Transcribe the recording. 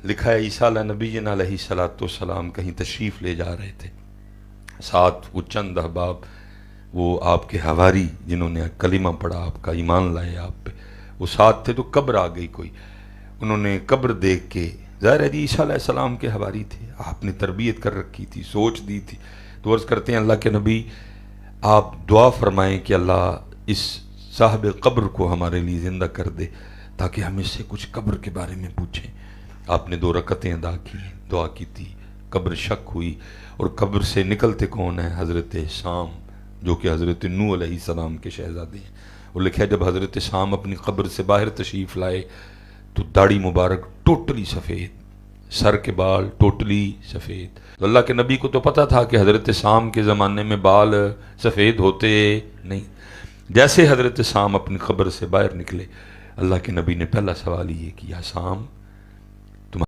لکھا ہے عیسیٰ علیہ نبینا علیہ الصلوۃ والسلام کہیں تشریف لے جا رہے تھے، ساتھ وہ چند احباب، وہ آپ کے حواری جنہوں نے کلمہ پڑھا، آپ کا ایمان لائے آپ پہ، وہ ساتھ تھے، تو قبر آ گئی کوئی، انہوں نے قبر دیکھ کے، ظاہر ہے جی عیسیٰ علیہ السلام کے حواری تھے، آپ نے تربیت کر رکھی تھی، سوچ دی تھی، تو عرض کرتے ہیں اللہ کے نبی آپ دعا فرمائیں کہ اللہ اس صاحب قبر کو ہمارے لیے زندہ کر دے تاکہ ہم اس سے کچھ قبر کے بارے میں پوچھیں۔ آپ نے 2 رکعتیں ادا کی، دعا کی تھی، قبر شک ہوئی، اور قبر سے نکلتے کون ہیں؟ حضرت سام، جو کہ حضرت نوح علیہ السلام کے شہزادے ہیں۔ وہ لکھا ہے جب حضرت سام اپنی قبر سے باہر تشریف لائے تو داڑھی مبارک ٹوٹلی سفید، سر کے بال ٹوٹلی سفید۔ تو اللہ کے نبی کو تو پتہ تھا کہ حضرت سام کے زمانے میں بال سفید ہوتے نہیں۔ جیسے حضرت سام اپنی قبر سے باہر نکلے، اللہ کے نبی نے پہلا سوال یہ کیا، سام